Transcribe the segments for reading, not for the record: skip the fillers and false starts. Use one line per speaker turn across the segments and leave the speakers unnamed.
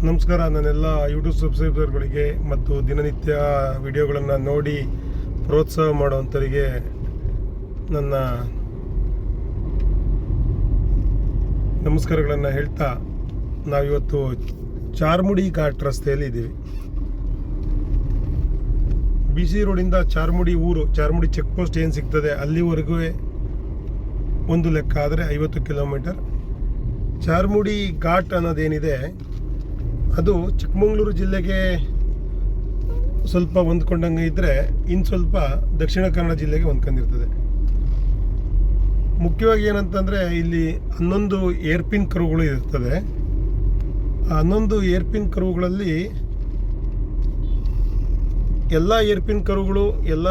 ನಮಸ್ಕಾರ. ನನ್ನೆಲ್ಲ ಯೂಟ್ಯೂಬ್ ಸಬ್ಸ್ಕ್ರೈಬರ್ಗಳಿಗೆ ಮತ್ತು ದಿನನಿತ್ಯ ವಿಡಿಯೋಗಳನ್ನು ನೋಡಿ ಪ್ರೋತ್ಸಾಹ ಮಾಡೋವಂಥವರಿಗೆ ನನ್ನ ನಮಸ್ಕಾರಗಳನ್ನು ಹೇಳ್ತಾ ನಾವಿವತ್ತು ಚಾರ್ಮುಡಿ ಘಾಟ್ ರಸ್ತೆಯಲ್ಲಿ ಇದ್ದೀವಿ. BC ರೋಡಿಂದ ಚಾರ್ಮುಡಿ ಊರು, ಚಾರ್ಮುಡಿ ಚೆಕ್ ಪೋಸ್ಟ್ ಏನು ಸಿಗ್ತದೆ ಅಲ್ಲಿವರೆಗೂ ಒಂದು ಲೆಕ್ಕ ಆದರೆ 50 ಕಿಲೋಮೀಟರ್. ಚಾರ್ಮುಡಿ ಘಾಟ್ ಅನ್ನೋದೇನಿದೆ ಅದು ಚಿಕ್ಕಮಗಳೂರು ಜಿಲ್ಲೆಗೆ ಸ್ವಲ್ಪ ಹೊಂದ್ಕೊಂಡಂಗೆ ಇದ್ದರೆ ಇನ್ನು ಸ್ವಲ್ಪ ದಕ್ಷಿಣ ಕನ್ನಡ ಜಿಲ್ಲೆಗೆ ಹೊಂದ್ಕೊಂಡಿರ್ತದೆ. ಮುಖ್ಯವಾಗಿ ಏನಂತಂದರೆ ಇಲ್ಲಿ 11 ಏರ್ಪಿನ್ ಕರುಗಳು ಇರ್ತದೆ. ಆ 11 ಏರ್ಪಿನ್ ಕರುಗಳಲ್ಲಿ ಎಲ್ಲ ಏರ್ಪಿನ್ ಕರುಗಳು, ಎಲ್ಲ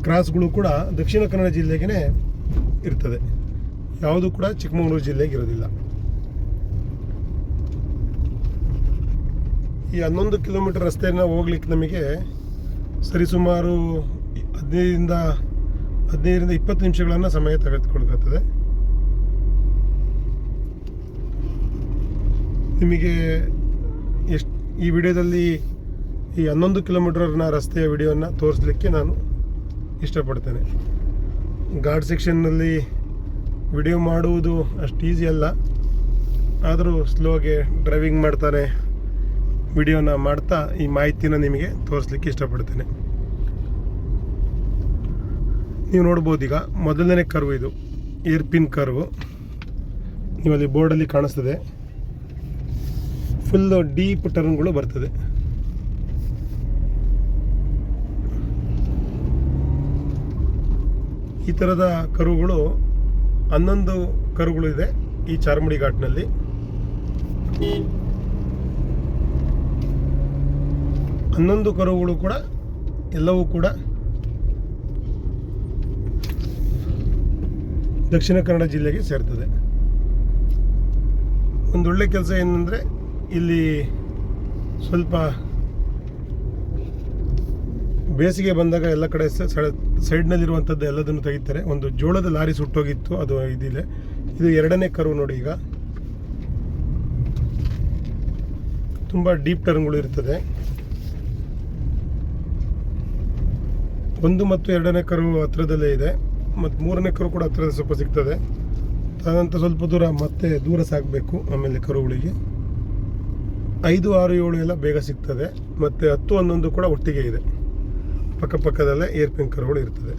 ಕ್ರಾಸ್ಗಳು ಕೂಡ ದಕ್ಷಿಣ ಕನ್ನಡ ಜಿಲ್ಲೆಗೆ ಇರ್ತದೆ. ಯಾವುದು ಕೂಡ ಚಿಕ್ಕಮಗಳೂರು ಜಿಲ್ಲೆಗೆ ಇರೋದಿಲ್ಲ. ಈ 11 ಕಿಲೋಮೀಟರ್ ರಸ್ತೆಯನ್ನು ಹೋಗ್ಲಿಕ್ಕೆ ನಮಗೆ ಸರಿಸುಮಾರು 15ರಿಂದ 20 ನಿಮಿಷಗಳನ್ನು ಸಮಯ ತೆಗೆದುಕೊಳ್ತದೆ. ನಿಮಗೆ ಈ ವಿಡಿಯೋದಲ್ಲಿ ಈ 11 ಕಿಲೋಮೀಟರ್ನ ರಸ್ತೆಯ ವಿಡಿಯೋನ ತೋರಿಸಲಿಕ್ಕೆ ನಾನು ಇಷ್ಟಪಡ್ತೇನೆ. ಘಾಟ್ ಸೆಕ್ಷನ್ನಲ್ಲಿ ವಿಡಿಯೋ ಮಾಡುವುದು ಅಷ್ಟು ಈಸಿ ಅಲ್ಲ, ಆದರೂ ಸ್ಲೋಗೆ ಡ್ರೈವಿಂಗ್ ಮಾಡ್ತಾನೆ ವಿಡಿಯೋನ ಮಾಡ್ತಾ ಈ ಮಾಹಿತಿನ ನಿಮಗೆ ತೋರಿಸ್ಲಿಕ್ಕೆ ಇಷ್ಟಪಡ್ತೇನೆ. ನೀವು ನೋಡ್ಬೋದು, ಈಗ ಮೊದಲನೇ ಕರ್ವ್ ಇದು ಏರ್ಪಿನ್ ಕರ್ವ್. ನೀವು ಅಲ್ಲಿ ಬೋರ್ಡಲ್ಲಿ ಕಾಣಿಸ್ತದೆ, ಫುಲ್ ಡೀಪ್ ಟರ್ನ್ಗಳು ಬರ್ತದೆ. ಈ ಥರದ ಕರುಗಳು 11 ಕರುಗಳು ಇದೆ ಈ ಚಾರ್ಮುಡಿ ಘಾಟ್ನಲ್ಲಿ. ಹನ್ನೊಂದು ಕರುಗಳು ಕೂಡ ಎಲ್ಲವೂ ಕೂಡ ದಕ್ಷಿಣ ಕನ್ನಡ ಜಿಲ್ಲೆಗೆ ಸೇರ್ತದೆ. ಒಂದೊಳ್ಳೆ ಕೆಲಸ ಏನಂದರೆ ಇಲ್ಲಿ ಸ್ವಲ್ಪ ಬೇಸಿಗೆ ಬಂದಾಗ ಎಲ್ಲ ಕಡೆ ಸೈಡ್ನಲ್ಲಿರುವಂಥದ್ದು ಎಲ್ಲದನ್ನು ತೆಗಿತಾರೆ. ಒಂದು ಜೋಳದ ಲಾರಿ ಸುಟ್ಟೋಗಿತ್ತು, ಅದು ಇದಿದೆ. ಇದು 2ನೇ ಕರು ನೋಡಿ. ಈಗ ತುಂಬ ಡೀಪ್ ಟರ್ನ್ಗಳು ಇರ್ತದೆ. 1 ಮತ್ತು 2ನೇ ಕರು ಹತ್ರದಲ್ಲೇ ಇದೆ, ಮತ್ತು 3ನೇ ಕರು ಕೂಡ ಹತ್ತಿರದ ಸ್ವಲ್ಪ ಸಿಗ್ತದೆ. ತದನಂತರ ಸ್ವಲ್ಪ ದೂರ ಮತ್ತೆ ದೂರ ಸಾಗಬೇಕು. ಆಮೇಲೆ ಕರುಗಳಿಗೆ 5, 6, 7 ಎಲ್ಲ ಬೇಗ ಸಿಗ್ತದೆ. ಮತ್ತು 10, 11 ಕೂಡ ಒಟ್ಟಿಗೆ ಇದೆ. ಪಕ್ಕದಲ್ಲೇ ಏರ್ಪಿನ್ ಕರುಗಳು ಇರ್ತದೆ.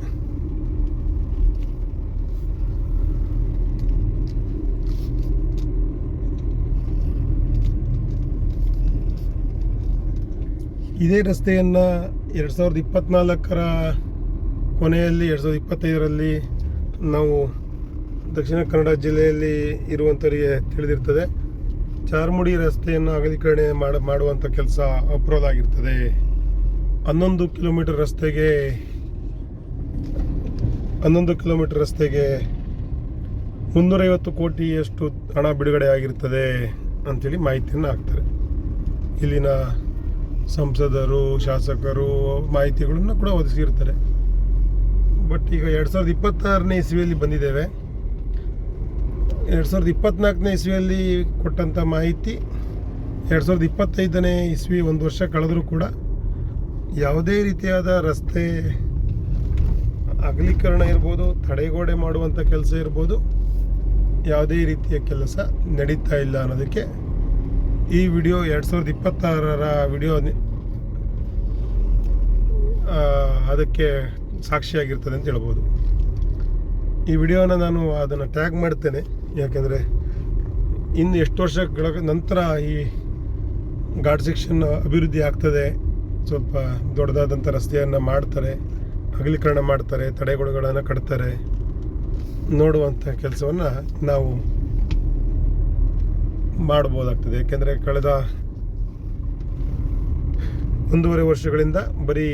ಇದೇ ರಸ್ತೆಯನ್ನು 2024ರ ಕೊನೆಯಲ್ಲಿ 2025ರಲ್ಲಿ ನಾವು ದಕ್ಷಿಣ ಕನ್ನಡ ಜಿಲ್ಲೆಯಲ್ಲಿ ಇರುವಂಥವರಿಗೆ ತಿಳಿದಿರ್ತದೆ. ಚಾರ್ಮುಡಿ ರಸ್ತೆಯನ್ನು ಅಗಲೀಕರಣ ಮಾಡುವಂಥ ಕೆಲಸ ಅಪ್ರೂವಲ್ ಆಗಿರ್ತದೆ. 11 ಕಿಲೋಮೀಟರ್ ರಸ್ತೆಗೆ 350 ಕೋಟಿಯಷ್ಟು ಹಣ ಬಿಡುಗಡೆ ಆಗಿರ್ತದೆ ಅಂಥೇಳಿ ಮಾಹಿತಿಯನ್ನು ಹಾಕ್ತಾರೆ. ಇಲ್ಲಿನ ಸಂಸದರು, ಶಾಸಕರು ಮಾಹಿತಿಗಳನ್ನು ಕೂಡ ಒದಗಿಸಿರ್ತಾರೆ. ಬಟ್ ಈಗ 2026ನೇ ಇಸ್ವಿಯಲ್ಲಿ ಬಂದಿದ್ದೇವೆ. 2024ನೇ ಇಸ್ವಿಯಲ್ಲಿ ಕೊಟ್ಟಂಥ ಮಾಹಿತಿ 2025ನೇ ಇಸ್ವಿ 1 ವರ್ಷ ಕಳೆದರೂ ಕೂಡ ಯಾವುದೇ ರೀತಿಯಾದ ರಸ್ತೆ ಅಗಲೀಕರಣ ಇರ್ಬೋದು, ತಡೆಗೋಡೆ ಮಾಡುವಂಥ ಕೆಲಸ ಇರ್ಬೋದು, ಯಾವುದೇ ರೀತಿಯ ಕೆಲಸ ನಡೀತಾ ಇಲ್ಲ ಅನ್ನೋದಕ್ಕೆ ಈ ವಿಡಿಯೋ 2026ರ ವಿಡಿಯೋ ಅದಕ್ಕೆ ಸಾಕ್ಷಿಯಾಗಿರ್ತದೆ ಅಂತ ಹೇಳ್ಬೋದು. ಈ ವಿಡಿಯೋನ ನಾನು ಅದನ್ನು ಟ್ಯಾಗ್ ಮಾಡ್ತೇನೆ, ಯಾಕೆಂದರೆ ಇನ್ನು ಎಷ್ಟು ವರ್ಷಗಳ ನಂತರ ಈ ಘಾಟ್ ಸೆಕ್ಷನ್ ಅಭಿವೃದ್ಧಿ ಆಗ್ತದೆ, ಸ್ವಲ್ಪ ದೊಡ್ಡದಾದಂಥ ರಸ್ತೆಯನ್ನು ಮಾಡ್ತಾರೆ, ಅಗಲೀಕರಣ ಮಾಡ್ತಾರೆ, ತಡೆಗೋಡೆಗಳನ್ನು ಕಟ್ತಾರೆ, ನೋಡುವಂಥ ಕೆಲಸವನ್ನು ನಾವು ಮಾಡ್ಬೋದಾಗ್ತದೆ. ಯಾಕೆಂದರೆ ಕಳೆದ 1.5 ವರ್ಷಗಳಿಂದ ಬರೀ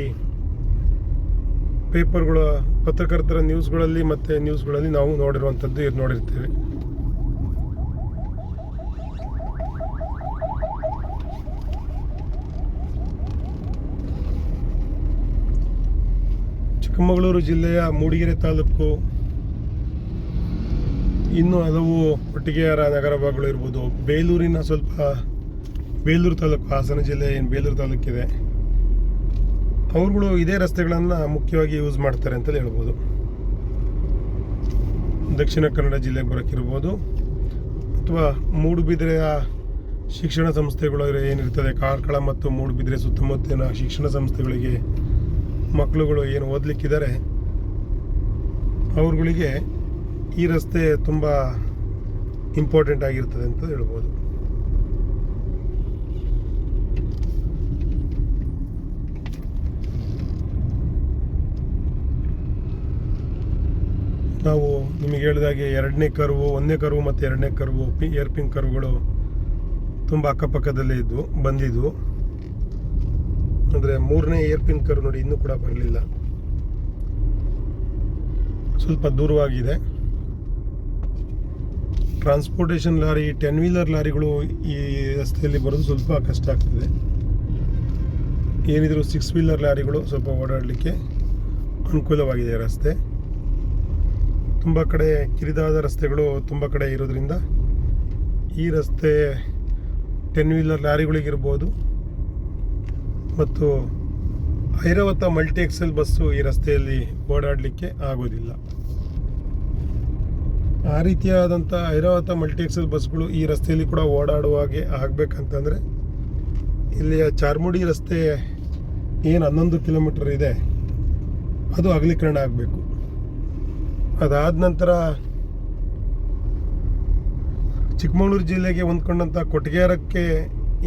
ಪೇಪರ್ಗಳು, ಪತ್ರಕರ್ತರ ನ್ಯೂಸ್ಗಳಲ್ಲಿ ಮತ್ತು ನ್ಯೂಸ್ಗಳಲ್ಲಿ ನಾವು ನೋಡಿರ್ತೇವೆ. ಚಿಕ್ಕಮಗಳೂರು ಜಿಲ್ಲೆಯ ಮೂಡಿಗೆರೆ ತಾಲೂಕು ಇನ್ನು ಹಲವು ಕೊಟ್ಟಿಗೆಹಾರ ನಗರ ಭಾಗಗಳು ಇರ್ಬೋದು. ಬೇಲೂರಿನ ಸ್ವಲ್ಪ ಬೇಲೂರು ತಾಲೂಕು, ಹಾಸನ ಜಿಲ್ಲೆ ಏನು ಬೇಲೂರು ತಾಲೂಕಿದೆ, ಅವ್ರುಗಳು ಇದೇ ರಸ್ತೆಗಳನ್ನು ಮುಖ್ಯವಾಗಿ ಯೂಸ್ ಮಾಡ್ತಾರೆ ಅಂತಲೇ ಹೇಳ್ಬೋದು. ದಕ್ಷಿಣ ಕನ್ನಡ ಜಿಲ್ಲೆಗೆ ಬರೋಕ್ಕಿರ್ಬೋದು, ಅಥವಾ ಮೂಡುಬಿದಿರೆಯ ಶಿಕ್ಷಣ ಸಂಸ್ಥೆಗಳು ಏನಿರ್ತದೆ, ಕಾರ್ಕಳ ಮತ್ತು ಮೂಡುಬಿದಿರೆ ಸುತ್ತಮುತ್ತಲಿನ ಶಿಕ್ಷಣ ಸಂಸ್ಥೆಗಳಿಗೆ ಮಕ್ಕಳುಗಳು ಏನು ಓದಲಿಕ್ಕಿದ್ದಾರೆ ಅವ್ರುಗಳಿಗೆ ಈ ರಸ್ತೆ ತುಂಬ ಇಂಪಾರ್ಟೆಂಟ್ ಆಗಿರ್ತದೆ ಅಂತ ಹೇಳ್ಬೋದು. ನಾವು ನಿಮಗೆ ಹೇಳಿದಾಗೆ 2ನೇ ಕರ್ವು, 1ನೇ ಕರ್ವು ಮತ್ತು 2ನೇ ಕರ್ವು, ಏರ್ಪಿನ್ ಕರ್ವ್ಗಳು ತುಂಬ ಅಕ್ಕಪಕ್ಕದಲ್ಲೇ ಬಂದಿದ್ವು. ಅಂದರೆ 3ನೇ ಏರ್ಪಿನ್ ಕರ್ವ್ ನೋಡಿ ಇನ್ನೂ ಕೂಡ ಬರಲಿಲ್ಲ, ಸ್ವಲ್ಪ ದೂರವಾಗಿದೆ. ಟ್ರಾನ್ಸ್ಪೋರ್ಟೇಷನ್ ಲಾರಿ, 10 ವೀಲರ್ ಲಾರಿಗಳು ಈ ರಸ್ತೆಯಲ್ಲಿ ಬರೋದು ಸ್ವಲ್ಪ ಕಷ್ಟ ಆಗ್ತದೆ. ಏನಿದ್ರು 6 ವೀಲರ್ ಲಾರಿಗಳು ಸ್ವಲ್ಪ ಓಡಾಡಲಿಕ್ಕೆ ಅನುಕೂಲವಾಗಿದೆ ರಸ್ತೆ. ತುಂಬ ಕಡೆ ಕಿರಿದಾದ ರಸ್ತೆಗಳು ತುಂಬ ಕಡೆ ಇರೋದ್ರಿಂದ ಈ ರಸ್ತೆ 10 ವೀಲರ್ ಲಾರಿಗಳಿಗಿರ್ಬೋದು ಮತ್ತು ಐರಾವತ ಮಲ್ಟಿ ಎಕ್ಸೆಲ್ ಬಸ್ಸು ಈ ರಸ್ತೆಯಲ್ಲಿ ಓಡಾಡಲಿಕ್ಕೆ ಆಗೋದಿಲ್ಲ. ಆ ರೀತಿಯಾದಂಥ ಐರಾವತ ಮಲ್ಟಿ ಎಕ್ಸೆಲ್ ಬಸ್ಗಳು ಈ ರಸ್ತೆಯಲ್ಲಿ ಕೂಡ ಓಡಾಡುವ ಹಾಗೆ ಆಗಬೇಕಂತಂದರೆ ಇಲ್ಲಿಯ ಚಾರ್ಮುಡಿ ರಸ್ತೆ ಏನು 11 ಕಿಲೋಮೀಟರ್ ಇದೆ ಅದು ಅಗಲೀಕರಣ ಆಗಬೇಕು. ಅದಾದ ನಂತರ ಚಿಕ್ಕಮಗಳೂರು ಜಿಲ್ಲೆಗೆ ಹೊಂದ್ಕೊಂಡಂಥ ಕೊಟ್ಟಿಗೆಹಾರಕ್ಕೆ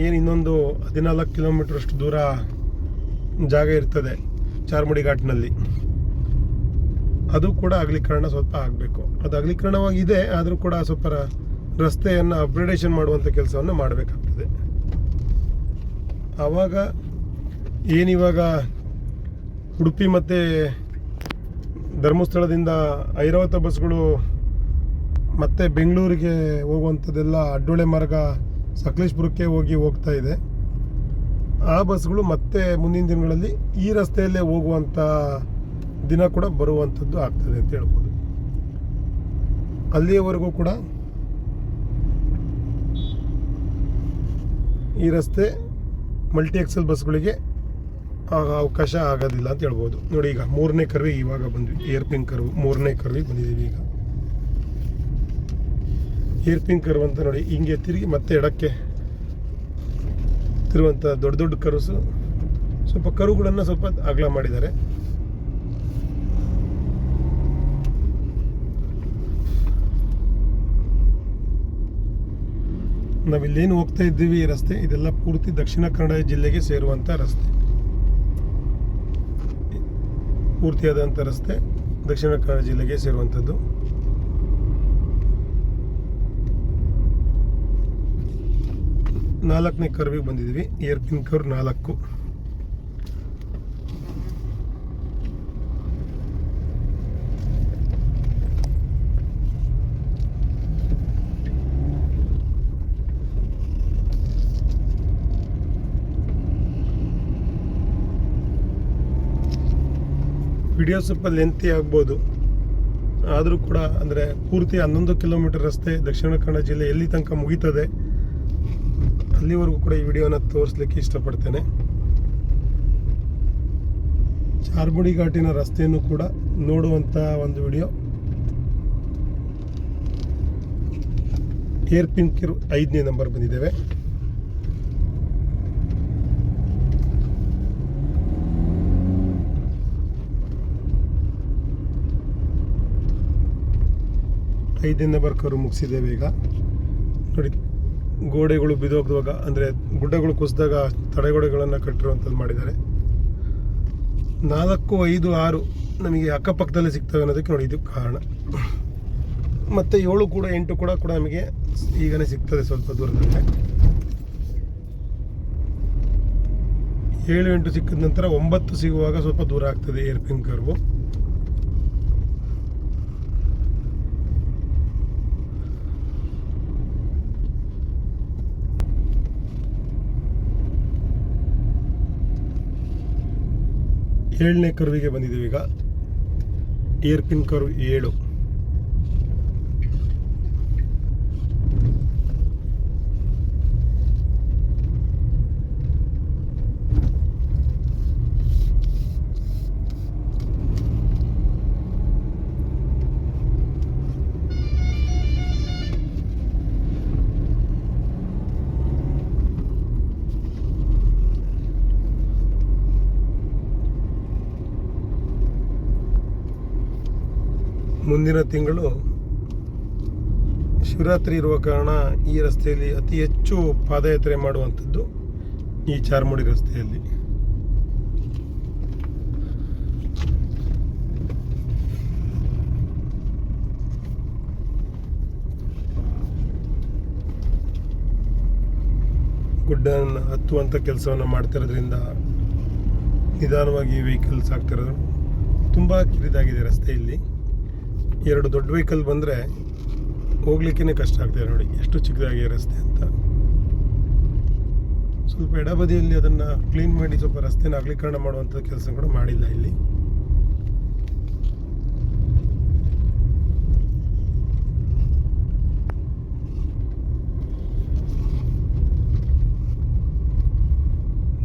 ಏನು ಇನ್ನೊಂದು 14 ಕಿಲೋಮೀಟರ್ ಅಷ್ಟು ದೂರ ಜಾಗ ಇರ್ತದೆ ಚಾರ್ಮುಡಿ ಘಾಟ್ನಲ್ಲಿ, ಅದು ಕೂಡ ಅಗಲೀಕರಣ ಸ್ವಲ್ಪ ಆಗಬೇಕು. ಅದು ಅಗಲೀಕರಣವಾಗಿದೆ, ಆದರೂ ಕೂಡ ಸ್ವಲ್ಪ ರಸ್ತೆಯನ್ನು ಅಪ್ಗ್ರೇಡೇಷನ್ ಮಾಡುವಂಥ ಕೆಲಸವನ್ನು ಮಾಡಬೇಕಾಗ್ತದೆ. ಆವಾಗ ಏನಿವಾಗ ಉಡುಪಿ ಮತ್ತು ಧರ್ಮಸ್ಥಳದಿಂದ ಐರಾವತ ಬಸ್ಗಳು ಮತ್ತೆ ಬೆಂಗಳೂರಿಗೆ ಹೋಗುವಂಥದ್ದೆಲ್ಲ ಅಡ್ಡೊಳೆ ಮಾರ್ಗ ಸಕಲೇಶ್ಪುರಕ್ಕೆ ಹೋಗ್ತಾ ಇದೆ. ಆ ಬಸ್ಗಳು ಮತ್ತೆ ಮುಂದಿನ ದಿನಗಳಲ್ಲಿ ಈ ರಸ್ತೆಯಲ್ಲೇ ಹೋಗುವಂಥ ದಿನ ಕೂಡ ಬರುವಂಥದ್ದು ಆಗ್ತದೆ ಅಂತ ಹೇಳ್ಬೋದು. ಅಲ್ಲಿಯವರೆಗೂ ಕೂಡ ಈ ರಸ್ತೆ ಮಲ್ಟಿ ಎಕ್ಸೆಲ್ ಬಸ್ಗಳಿಗೆ ಅವಕಾಶ ಆಗೋದಿಲ್ಲ ಅಂತ ಹೇಳ್ಬೋದು. ನೋಡಿ, ಈಗ 3ನೇ ಕರ್ವಿಗೆ ಇವಾಗ ಬಂದ್ವಿ, ಏರ್ಪಿನ್ ಕರ್ವ್ 3ನೇ ಕರ್ವಿಗೆ ಬಂದಿದ್ದೀವಿ. ಈಗ ಏರ್ಪಿನ್ ಕರ್ವ್ ಅಂತ ನೋಡಿ, ಹಿಂಗೆ ತಿರುಗಿ ಮತ್ತೆ ಎಡಕ್ಕೆ ತಿರುವಂಥ ದೊಡ್ಡ ದೊಡ್ಡ ಕರ್ವ್ಸು, ಸ್ವಲ್ಪ ಕರ್ವ್ಗಳನ್ನು ಸ್ವಲ್ಪ ಅಗಲ ಮಾಡಿದ್ದಾರೆ. ನಾವಿಲ್ಲೇನು ಹೋಗ್ತಾ ಇದ್ದೀವಿ, ಈ ರಸ್ತೆ ಇದೆಲ್ಲ ಪೂರ್ತಿ ದಕ್ಷಿಣ ಕನ್ನಡ ಜಿಲ್ಲೆಗೆ ಸೇರುವಂಥ ರಸ್ತೆ, ಪೂರ್ತಿಯಾದಂಥ ರಸ್ತೆ ದಕ್ಷಿಣ ಕನ್ನಡ ಜಿಲ್ಲೆಗೆ ಸೇರುವಂಥದ್ದು. ನಾಲ್ಕನೇ ಕರ್ವಿಗೆ ಬಂದಿದ್ದೀವಿ, ಏರ್ಪಿನ್ ಕರ್ವ್ 4. ವಿಡಿಯೋ ಸ್ವಲ್ಪ ಲೆಂತಿ ಆಗ್ಬೋದು, ಆದರೂ ಕೂಡ ಅಂದರೆ ಪೂರ್ತಿ 11 ಕಿಲೋಮೀಟರ್ ರಸ್ತೆ ದಕ್ಷಿಣ ಕನ್ನಡ ಜಿಲ್ಲೆ ಎಲ್ಲಿ ತನಕ ಮುಗೀತದೆ ಅಲ್ಲಿವರೆಗೂ ಕೂಡ ಈ ವಿಡಿಯೋನ ತೋರಿಸ್ಲಿಕ್ಕೆ ಇಷ್ಟಪಡ್ತೇನೆ. ಚಾರ್ಮುಡಿ ಘಾಟಿನ ರಸ್ತೆಯನ್ನು ಕೂಡ ನೋಡುವಂಥ ಒಂದು ವಿಡಿಯೋ. ಏರ್ಪಿನ್ ಕರ್ವ್ 5ನೇ ನಂಬರ್ ಬಂದಿದ್ದೇವೆ. ಐದನೇ ಕರ್ವ್ ಮುಗಿಸಿದ್ದೇವೆ. ಈಗ ನೋಡಿ, ಗೋಡೆಗಳು ಬಿದ್ದೋಗುವಾಗ ಅಂದರೆ ಗುಡ್ಡಗಳು ಕುಸಿದಾಗ ತಡೆಗೋಡೆಗಳನ್ನು ಕಟ್ಟಿರುವಂಥದ್ದು ಮಾಡಿದ್ದಾರೆ. 4, 5, 6 ನಮಗೆ ಅಕ್ಕಪಕ್ಕದಲ್ಲೇ ಸಿಗ್ತವೆ ಅನ್ನೋದಕ್ಕೆ ನೋಡಿ ಇದು ಕಾರಣ. ಮತ್ತು 7 ಕೂಡ 8 ಕೂಡ ನಮಗೆ ಈಗನೇ ಸಿಗ್ತದೆ ಸ್ವಲ್ಪ ದೂರದಲ್ಲೇ. 7, 8 ಸಿಕ್ಕಿದ ನಂತರ 9 ಸಿಗುವಾಗ ಸ್ವಲ್ಪ ದೂರ ಆಗ್ತದೆ ಏರ್ಪಿನ್ ಕರ್ವು. ಏಳನೇ ಕರ್ವಿಗೆ ಬಂದಿದ್ದೀವಿ. ಈಗ ಏರ್ಪಿನ್ ಕರ್ವ್ 7. ಮುಂದಿನ ತಿಂಗಳು ಶಿವರಾತ್ರಿ ಇರುವ ಕಾರಣ ಈ ರಸ್ತೆಯಲ್ಲಿ ಅತಿ ಹೆಚ್ಚು ಪಾದಯಾತ್ರೆ ಮಾಡುವಂಥದ್ದು ಈ ಚಾರ್ಮುಡಿ ರಸ್ತೆಯಲ್ಲಿ. ಗುಡ್ಡನ್ನು ಹತ್ತುವಂಥ ಕೆಲಸವನ್ನು ಮಾಡ್ತಿರೋದ್ರಿಂದ ನಿಧಾನವಾಗಿ ವೆಹಿಕಲ್ಸ್ ಆಗ್ತಿರೋದು. ತುಂಬ ಕಿರಿದಾಗಿದೆ ರಸ್ತೆಯಲ್ಲಿ. 2 ದೊಡ್ಡ ವೆಹಿಕಲ್ ಬಂದರೆ ಹೋಗ್ಲಿಕ್ಕೇ ಕಷ್ಟ ಆಗ್ತದೆ. ನೋಡಿ ಎಷ್ಟು ಚಿಕ್ಕದಾಗಿದೆ ರಸ್ತೆ ಅಂತ. ಸ್ವಲ್ಪ ಎಡಬದಿಯಲ್ಲಿ ಅದನ್ನು ಕ್ಲೀನ್ ಮಾಡಿ ಸ್ವಲ್ಪ ರಸ್ತೆನ ಅಗಲೀಕರಣ ಮಾಡುವಂಥ ಕೆಲಸ ಕೂಡ ಮಾಡಿಲ್ಲ ಇಲ್ಲಿ.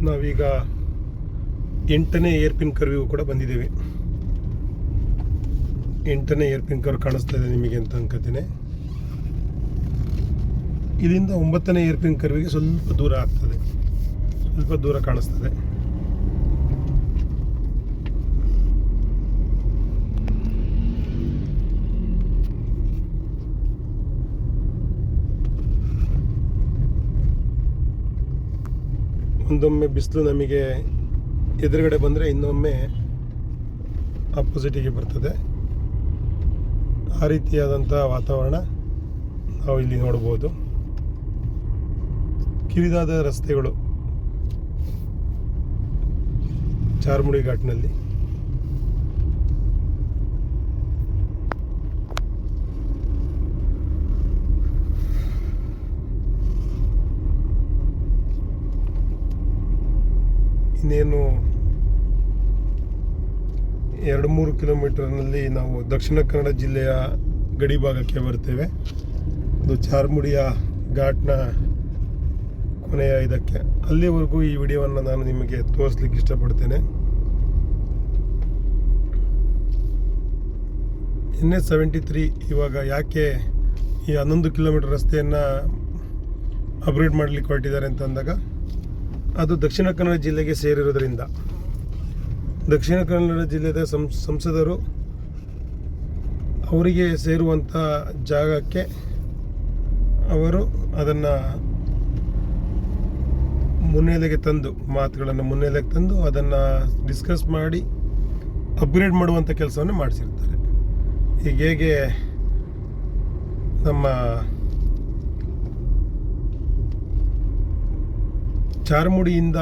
ನಾವೀಗ 8ನೇ ಏರ್ಪಿನ್ ಕರ್ವಿಗೂ ಕೂಡ ಬಂದಿದ್ದೇವೆ. 8ನೇ ಏರ್ಪಿನ್ ಕರ್ವ್ ಕಾಣಿಸ್ತಾ ಇದೆ ನಿಮಗೆ ಅಂತ ಅನ್ಕೋತೀನಿ. ಇಲ್ಲಿಂದ 9ನೇ ಏರ್ಪಿನ್ ಕರ್ವಿಗೆ ಸ್ವಲ್ಪ ದೂರ ಆಗ್ತದೆ, ಸ್ವಲ್ಪ ದೂರ ಕಾಣಿಸ್ತದೆ. ಒಂದೊಮ್ಮೆ ಬಿಸಿಲು ನಮಗೆ ಎದುರುಗಡೆ ಬಂದರೆ ಇನ್ನೊಮ್ಮೆ ಅಪೋಸಿಟಿಗೆ ಬರ್ತದೆ. ಆ ರೀತಿಯಾದಂಥ ವಾತಾವರಣ ನಾವು ಇಲ್ಲಿ ನೋಡ್ಬೋದು. ಕಿರಿದಾದ ರಸ್ತೆಗಳು ಚಾರ್ಮುಡಿ ಘಾಟ್ನಲ್ಲಿ. ಇನ್ನೇನು 2-3 ಕಿಲೋಮೀಟರ್ನಲ್ಲಿ ನಾವು ದಕ್ಷಿಣ ಕನ್ನಡ ಜಿಲ್ಲೆಯ ಗಡಿ ಭಾಗಕ್ಕೆ ಬರ್ತೇವೆ. ಅದು ಚಾರ್ಮುಡಿಯ ಘಾಟ್ನ ಕೊನೆಯ ಇದಕ್ಕೆ. ಅಲ್ಲಿವರೆಗೂ ಈ ವಿಡಿಯೋವನ್ನು ನಾನು ನಿಮಗೆ ತೋರಿಸ್ಲಿಕ್ಕೆ ಇಷ್ಟಪಡ್ತೇನೆ. NH73 ಇವಾಗ ಯಾಕೆ ಈ 11 ಕಿಲೋಮೀಟರ್ ರಸ್ತೆಯನ್ನು ಅಪ್ಗ್ರೇಡ್ ಮಾಡಲಿಕ್ಕೆ ಹೊರಟಿದ್ದಾರೆ ಅಂತ ಅಂದಾಗ, ಅದು ದಕ್ಷಿಣ ಕನ್ನಡ ಜಿಲ್ಲೆಗೆ ಸೇರಿರೋದ್ರಿಂದ ದಕ್ಷಿಣ ಕನ್ನಡ ಜಿಲ್ಲೆಯ ಸಂಸದರು ಅವರಿಗೆ ಸೇರುವಂಥ ಜಾಗಕ್ಕೆ ಅವರು ಅದನ್ನು ಮುನ್ನೆಲೆಗೆ ತಂದು, ಮಾತುಗಳನ್ನು ಮುನ್ನೆಲೆಗೆ ತಂದು ಅದನ್ನು ಡಿಸ್ಕಸ್ ಮಾಡಿ ಅಪ್ಗ್ರೇಡ್ ಮಾಡುವಂಥ ಕೆಲಸವನ್ನು ಮಾಡಿಸಿರ್ತಾರೆ. ಈಗ ಹೇಗೆ ನಮ್ಮ ಚಾರ್ಮುಡಿಯಿಂದ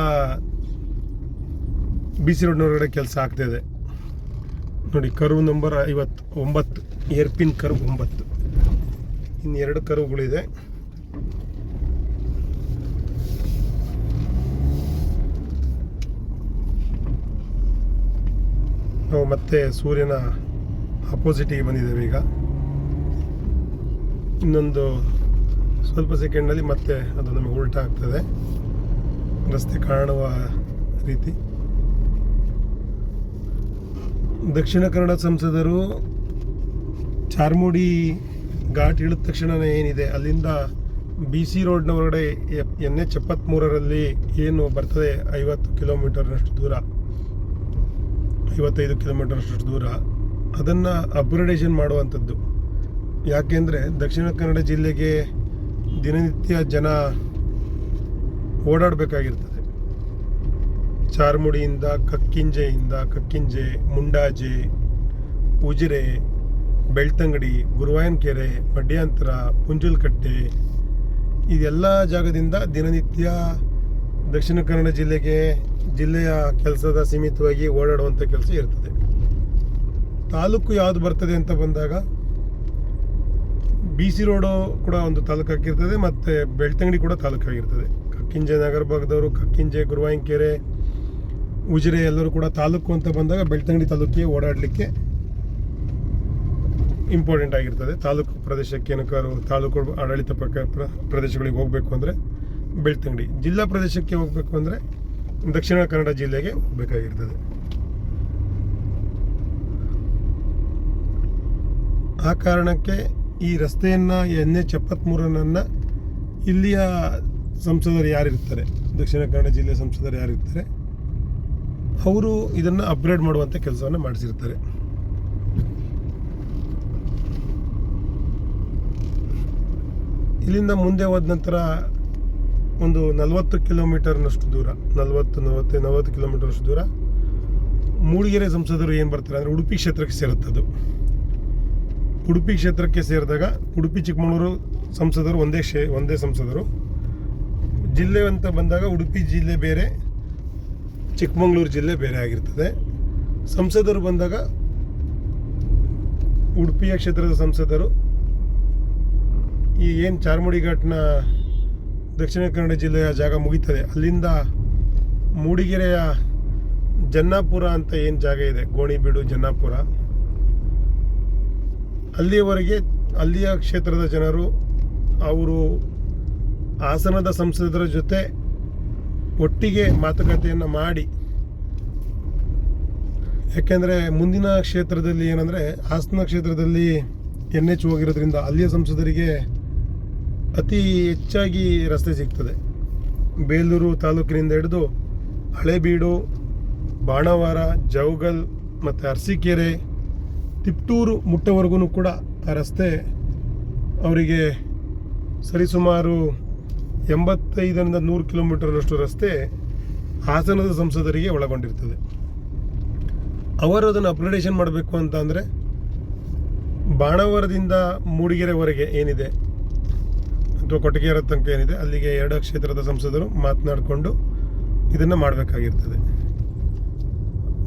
BC ರೋಡ್ನ ಹೊರಗಡೆ ಕೆಲಸ ಆಗ್ತಾಯಿದೆ ನೋಡಿ. Curve number 59, hairpin curve 9. ಇನ್ನು 2 ಕರ್ವ್ಗಳಿದೆ. ನಾವು ಮತ್ತೆ ಸೂರ್ಯನ ಅಪೋಸಿಟಿಗೆ ಬಂದಿದ್ದೇವೆ. ಈಗ ಇನ್ನೊಂದು ಸ್ವಲ್ಪ ಸೆಕೆಂಡ್ನಲ್ಲಿ ಮತ್ತೆ ಅದು ನಮಗೆ ಉಲ್ಟಾ ಆಗ್ತದೆ, ರಸ್ತೆ ಕಾಣುವ ರೀತಿ. ದಕ್ಷಿಣ ಕನ್ನಡ ಸಂಸದರು ಚಾರ್ಮುಡಿ ಘಾಟ್ ಇಳಿದ ತಕ್ಷಣ ಏನಿದೆ ಅಲ್ಲಿಂದ BC ರೋಡ್ನ ಹೊರಗಡೆ NH73ರಲ್ಲಿ ಏನು ಬರ್ತದೆ 50 ಕಿಲೋಮೀಟರ್ನಷ್ಟು ದೂರ, 55 ಕಿಲೋಮೀಟರ್ನಷ್ಟು ದೂರ, ಅದನ್ನು ಅಪ್ಗ್ರೇಡೇಷನ್ ಮಾಡುವಂಥದ್ದು. ಯಾಕೆಂದರೆ ದಕ್ಷಿಣ ಕನ್ನಡ ಜಿಲ್ಲೆಗೆ ದಿನನಿತ್ಯ ಜನ ಓಡಾಡಬೇಕಾಗಿರ್ತದೆ. ಚಾರ್ಮುಡಿಯಿಂದ ಕಕ್ಕಿಂಜೆ, ಮುಂಡಾಜೆ, ಉಜಿರೆ, ಬೆಳ್ತಂಗಡಿ, ಗುರುವಾಯನಕೆರೆ, ಮಡ್ಯಾಂತರ, ಪುಂಜುಲ್ಕಟ್ಟೆ, ಇದೆಲ್ಲ ಜಾಗದಿಂದ ದಿನನಿತ್ಯ ದಕ್ಷಿಣ ಕನ್ನಡ ಜಿಲ್ಲೆಯ ಕೆಲಸದ ಸೀಮಿತವಾಗಿ ಓಡಾಡುವಂಥ ಕೆಲಸ ಇರ್ತದೆ. ತಾಲೂಕು ಯಾವುದು ಬರ್ತದೆ ಅಂತ ಬಂದಾಗ BC ರೋಡು ಕೂಡ ಒಂದು ತಾಲೂಕಾಗಿರ್ತದೆ, ಮತ್ತು ಬೆಳ್ತಂಗಡಿ ಕೂಡ ತಾಲೂಕಾಗಿರ್ತದೆ. ಕಕ್ಕಿಂಜೆ ನಗರ ಭಾಗದವರು ಕಕ್ಕಿಂಜೆ, ಗುರುವಾಯನಕೆರೆ, ಉಜಿರೆ ಎಲ್ಲರೂ ಕೂಡ ತಾಲೂಕು ಅಂತ ಬಂದಾಗ ಬೆಳ್ತಂಗಡಿ ತಾಲೂಕಿಗೆ ಓಡಾಡಲಿಕ್ಕೆ ಇಂಪಾರ್ಟೆಂಟ್ ಆಗಿರ್ತದೆ. ತಾಲೂಕು ಪ್ರದೇಶಕ್ಕೆ ಏನಕ್ಕಾದ್ರು ತಾಲೂಕು ಆಡಳಿತ ಪ್ರದೇಶಗಳಿಗೆ ಹೋಗಬೇಕು ಅಂದರೆ ಬೆಳ್ತಂಗಡಿ, ಜಿಲ್ಲಾ ಪ್ರದೇಶಕ್ಕೆ ಹೋಗಬೇಕು ಅಂದರೆ ದಕ್ಷಿಣ ಕನ್ನಡ ಜಿಲ್ಲೆಗೆ ಹೋಗಬೇಕಾಗಿರ್ತದೆ. ಆ ಕಾರಣಕ್ಕೆ ಈ ರಸ್ತೆಯನ್ನು NH73 ಇಲ್ಲಿಯ ಸಂಸದರು ಯಾರಿರ್ತಾರೆ, ದಕ್ಷಿಣ ಕನ್ನಡ ಜಿಲ್ಲೆಯ ಸಂಸದರು ಯಾರಿರ್ತಾರೆ, ಅವರು ಇದನ್ನು ಅಪ್ಗ್ರೇಡ್ ಮಾಡುವಂಥ ಕೆಲಸವನ್ನು ಮಾಡಿಸಿರ್ತಾರೆ. ಇಲ್ಲಿಂದ ಮುಂದೆ ಹೋದ ನಂತರ ಒಂದು 40 ಕಿಲೋಮೀಟರ್ನಷ್ಟು ದೂರ 40 ಕಿಲೋಮೀಟರ್ನಷ್ಟು ದೂರ ಮೂಡಿಗೆರೆ ಸಂಸದರು ಏನು ಬರ್ತಾರೆ ಅಂದರೆ ಉಡುಪಿ ಕ್ಷೇತ್ರಕ್ಕೆ ಸೇರುತ್ತದು. ಉಡುಪಿ ಕ್ಷೇತ್ರಕ್ಕೆ ಸೇರಿದಾಗ ಉಡುಪಿ ಚಿಕ್ಕಮಗಳೂರು ಸಂಸದರು ಒಂದೇ ಸಂಸದರು. ಜಿಲ್ಲೆ ಅಂತ ಬಂದಾಗ ಉಡುಪಿ ಜಿಲ್ಲೆ ಬೇರೆ, ಚಿಕ್ಕಮಗಳೂರು ಜಿಲ್ಲೆ ಬೇರೆ ಆಗಿರ್ತದೆ. ಸಂಸದರು ಬಂದಾಗ ಉಡುಪಿಯ ಕ್ಷೇತ್ರದ ಸಂಸದರು ಈ ಏನು ಚಾರ್ಮುಡಿ ಘಾಟ್ನ ದಕ್ಷಿಣ ಕನ್ನಡ ಜಿಲ್ಲೆಯ ಜಾಗ ಮುಗೀತದೆ, ಅಲ್ಲಿಂದ ಮೂಡಿಗೆರೆಯ ಜನ್ನಾಪುರ ಅಂತ ಏನು ಜಾಗ ಇದೆ, ಗೋಣಿಬೀಡು ಜನ್ನಾಪುರ, ಅಲ್ಲಿಯವರೆಗೆ ಅಲ್ಲಿಯ ಕ್ಷೇತ್ರದ ಜನರು ಅವರು ಹಾಸನದ ಸಂಸದರ ಜೊತೆ ಒಟ್ಟಿಗೆ ಮಾತುಕತೆಯನ್ನು ಮಾಡಿ, ಯಾಕೆಂದರೆ ಮುಂದಿನ ಕ್ಷೇತ್ರದಲ್ಲಿ ಏನಂದರೆ ಹಾಸನ ಕ್ಷೇತ್ರದಲ್ಲಿ NH ಹೋಗಿರೋದ್ರಿಂದ ಅಲ್ಲಿಯ ಸಂಸದರಿಗೆ ಅತಿ ಹೆಚ್ಚಾಗಿ ರಸ್ತೆ ಸಿಗ್ತದೆ. ಬೇಲೂರು ತಾಲೂಕಿನಿಂದ ಹಿಡಿದು ಹಳೇಬೀಡು, ಬಾಣಾವಾರ, ಜವಗಲ್ ಮತ್ತು ಅರಸೀಕೆರೆ, ತಿಪ್ಟೂರು ಮುಟ್ಟವರೆಗೂ ಕೂಡ ಆ ರಸ್ತೆ ಅವರಿಗೆ ಸರಿಸುಮಾರು 85ರಿಂದ 100 ಕಿಲೋಮೀಟರ್ನಷ್ಟು ರಸ್ತೆ ಹಾಸನದ ಸಂಸದರಿಗೆ ಒಳಗೊಂಡಿರ್ತದೆ. ಅವರು ಅದನ್ನು ಅಪ್ಗ್ರೇಡೇಷನ್ ಮಾಡಬೇಕು ಅಂತ ಅಂದರೆ ಬಾಣಾವರದಿಂದ ಮೂಡಿಗೆರೆವರೆಗೆ ಏನಿದೆ ಅಥವಾ ಕೊಟ್ಟಿಗೆರೆ ತನಕ ಏನಿದೆ ಅಲ್ಲಿಗೆ 2 ಕ್ಷೇತ್ರದ ಸಂಸದರು ಮಾತನಾಡಿಕೊಂಡು ಇದನ್ನು ಮಾಡಬೇಕಾಗಿರ್ತದೆ.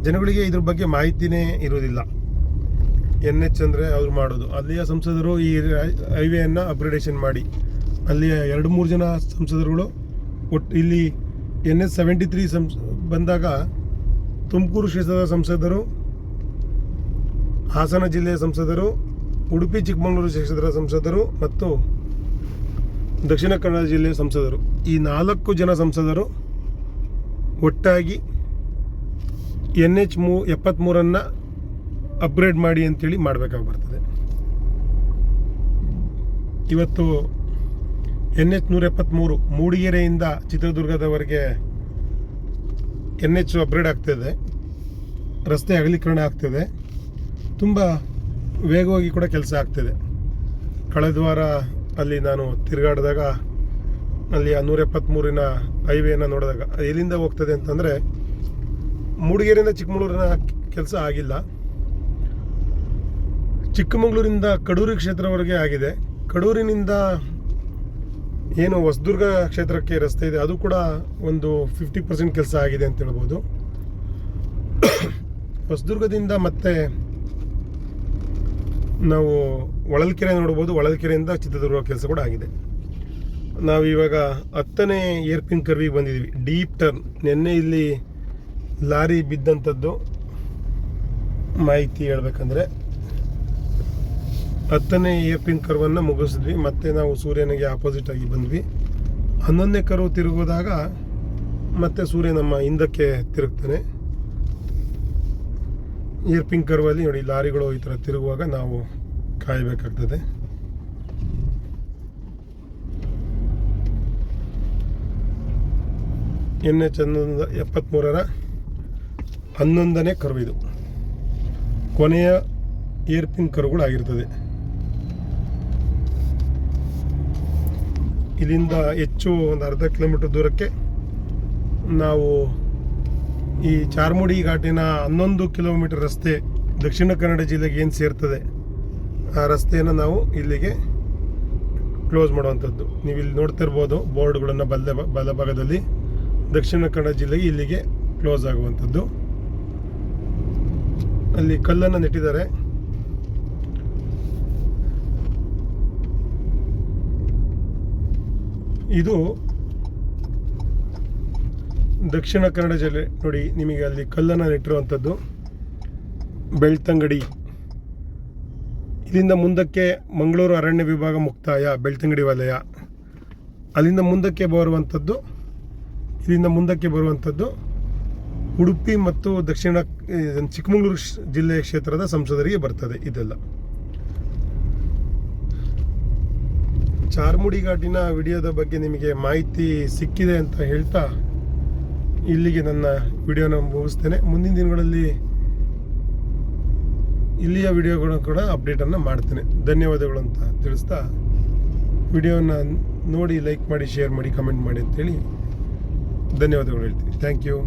ಜನಗಳಿಗೆ ಇದ್ರ ಬಗ್ಗೆ ಮಾಹಿತಿನೇ ಇರೋದಿಲ್ಲ. NH ಅಂದರೆ ಅವ್ರು ಮಾಡೋದು, ಅಲ್ಲಿಯ ಸಂಸದರು ಈ ಹೈವೇಯನ್ನು ಅಪ್ಗ್ರೇಡೇಷನ್ ಮಾಡಿ ಅಲ್ಲಿಯ 2-3 ಜನ ಸಂಸದರುಗಳು ಒಟ್ಟು ಇಲ್ಲಿ NH 73 ಬಂದಾಗ ತುಮಕೂರು ಕ್ಷೇತ್ರದ ಸಂಸದರು, ಹಾಸನ ಜಿಲ್ಲೆಯ ಸಂಸದರು, ಉಡುಪಿ ಚಿಕ್ಕಮಗಳೂರು ಕ್ಷೇತ್ರದ ಸಂಸದರು ಮತ್ತು ದಕ್ಷಿಣ ಕನ್ನಡ ಜಿಲ್ಲೆಯ ಸಂಸದರು, ಈ 4 ಜನ ಸಂಸದರು ಒಟ್ಟಾಗಿ NH 73 ಅಪ್ಗ್ರೇಡ್ ಮಾಡಿ ಅಂತೇಳಿ ಮಾಡಬೇಕಾಗಿ ಬರ್ತದೆ. ಇವತ್ತು NH 173 ಮೂಡಿಗೆರೆಯಿಂದ ಚಿತ್ರದುರ್ಗದವರೆಗೆ NH ಅಪ್ಗ್ರೇಡ್ ಆಗ್ತಿದೆ, ರಸ್ತೆ ಅಗಲೀಕರಣ ಆಗ್ತಿದೆ, ತುಂಬ ವೇಗವಾಗಿ ಕೂಡ ಕೆಲಸ ಆಗ್ತಿದೆ. ಕಳೆದ ವಾರ ಅಲ್ಲಿ ನಾನು ತಿರುಗಾಡಿದಾಗ ಅಲ್ಲಿ 173 ಹೈವೇನ ನೋಡಿದಾಗ ಎಲ್ಲಿಂದ ಹೋಗ್ತದೆ ಅಂತಂದರೆ ಮೂಡಿಗೆರೆಯಿಂದ ಚಿಕ್ಕಮಗಳೂರಿನ ಕೆಲಸ ಆಗಿಲ್ಲ, ಚಿಕ್ಕಮಗಳೂರಿಂದ ಕಡೂರು ಕ್ಷೇತ್ರವರೆಗೆ ಆಗಿದೆ. ಕಡೂರಿನಿಂದ ಏನು ಹೊಸದುರ್ಗ ಕ್ಷೇತ್ರಕ್ಕೆ ರಸ್ತೆ ಇದೆ ಅದು ಕೂಡ ಒಂದು 50% ಕೆಲಸ ಆಗಿದೆ ಅಂತ ಹೇಳ್ಬೋದು. ಹೊಸದುರ್ಗದಿಂದ ಮತ್ತೆ ನಾವು ಹೊಳಲ್ಕೆರೆ ನೋಡ್ಬೋದು, ಹೊಳಲ್ಕೆರೆಯಿಂದ ಚಿತ್ರದುರ್ಗ ಕೆಲಸ ಕೂಡ ಆಗಿದೆ. ನಾವು ಇವಾಗ 10ನೇ ಏರ್ಪಿನ್ ಕರ್ವಿಗೆ ಬಂದಿದ್ದೀವಿ, ಡೀಪ್ ಟರ್ನ್. ನಿನ್ನೆ ಇಲ್ಲಿ ಲಾರಿ ಬಿದ್ದಂಥದ್ದು ಮಾಹಿತಿ ಹೇಳ್ಬೇಕಂದ್ರೆ 10ನೇ ಏರ್ಪಿನ್ ಕರ್ವನ್ನು ಮುಗಿಸಿದ್ವಿ, ಮತ್ತೆ ನಾವು ಸೂರ್ಯನಿಗೆ ಆಪೋಸಿಟ್ ಆಗಿ ಬಂದ್ವಿ. 11ನೇ ಕರ್ವ್ ತಿರುಗೋದಾಗ ಮತ್ತೆ ಸೂರ್ಯ ನಮ್ಮ ಹಿಂದಕ್ಕೆ ತಿರುಗ್ತಾನೆ. ಏರ್ಪಿನ್ ಕರ್ವಲ್ಲಿ ನೋಡಿ ಲಾರಿಗಳು ಈ ಥರ ತಿರುಗುವಾಗ ನಾವು ಕಾಯಬೇಕಾಗ್ತದೆ. NH 73 11ನೇ ಕರ್ವ್ ಇದು, ಕೊನೆಯ ಏರ್ಪಿನ್ ಕರ್ವ್ಗಳಾಗಿರ್ತದೆ. ಇಲ್ಲಿಂದ ಹೆಚ್ಚು ಒಂದು ಅರ್ಧ ಕಿಲೋಮೀಟರ್ ದೂರಕ್ಕೆ ನಾವು ಈ ಚಾರ್ಮುಡಿ ಘಾಟಿನ 11 ಕಿಲೋಮೀಟರ್ ರಸ್ತೆ ದಕ್ಷಿಣ ಕನ್ನಡ ಜಿಲ್ಲೆಗೆ ಏನು ಸೇರ್ತದೆ ಆ ರಸ್ತೆಯನ್ನು ನಾವು ಇಲ್ಲಿಗೆ ಕ್ಲೋಸ್ ಮಾಡುವಂಥದ್ದು. ನೀವು ಇಲ್ಲಿ ನೋಡ್ತಿರ್ಬೋದು ಬೋರ್ಡ್ಗಳನ್ನು ಬಲಭಾಗದಲ್ಲಿ ದಕ್ಷಿಣ ಕನ್ನಡ ಜಿಲ್ಲೆಗೆ ಇಲ್ಲಿಗೆ ಕ್ಲೋಸ್ ಆಗುವಂಥದ್ದು. ಅಲ್ಲಿ ಕಲ್ಲನ್ನು ನೆಟ್ಟಿದ್ದಾರೆ. ಇದು ದಕ್ಷಿಣ ಕನ್ನಡ ಜಿಲ್ಲೆ ನೋಡಿ, ನಿಮಗೆ ಅಲ್ಲಿ ಕಲ್ಲನ್ನು ನೆಟ್ಟಿರುವಂಥದ್ದು ಬೆಳ್ತಂಗಡಿ. ಇಲ್ಲಿಂದ ಮುಂದಕ್ಕೆ ಮಂಗಳೂರು ಅರಣ್ಯ ವಿಭಾಗ ಮುಕ್ತಾಯ ಬೆಳ್ತಂಗಡಿ ವಲಯ. ಅಲ್ಲಿಂದ ಮುಂದಕ್ಕೆ ಬರುವಂಥದ್ದು, ಇಲ್ಲಿಂದ ಮುಂದಕ್ಕೆ ಬರುವಂಥದ್ದು ಉಡುಪಿ ಮತ್ತು ದಕ್ಷಿಣ ಚಿಕ್ಕಮಗಳೂರು ಜಿಲ್ಲೆಯ ಕ್ಷೇತ್ರದ ಸಂಸದರಿಗೆ ಬರ್ತದೆ. ಇದೆಲ್ಲ ಚಾರ್ಮುಡಿ ಘಾಟಿನ ವಿಡಿಯೋದ ಬಗ್ಗೆ ನಿಮಗೆ ಮಾಹಿತಿ ಸಿಕ್ಕಿದೆ ಅಂತ ಹೇಳ್ತಾ ಇಲ್ಲಿಗೆ ನನ್ನ ವಿಡಿಯೋನ ಮುಗಿಸ್ತೇನೆ. ಮುಂದಿನ ದಿನಗಳಲ್ಲಿ ಇಲ್ಲಿಯ ವಿಡಿಯೋಗಳನ್ನು ಕೂಡ ಅಪ್ಡೇಟನ್ನು ಮಾಡ್ತೇನೆ. ಧನ್ಯವಾದಗಳು ಅಂತ ತಿಳಿಸ್ತಾ ವಿಡಿಯೋನ ನೋಡಿ ಲೈಕ್ ಮಾಡಿ, ಶೇರ್ ಮಾಡಿ, ಕಮೆಂಟ್ ಮಾಡಿ ಅಂತೇಳಿ ಧನ್ಯವಾದಗಳು ಹೇಳ್ತೀನಿ. Thank you.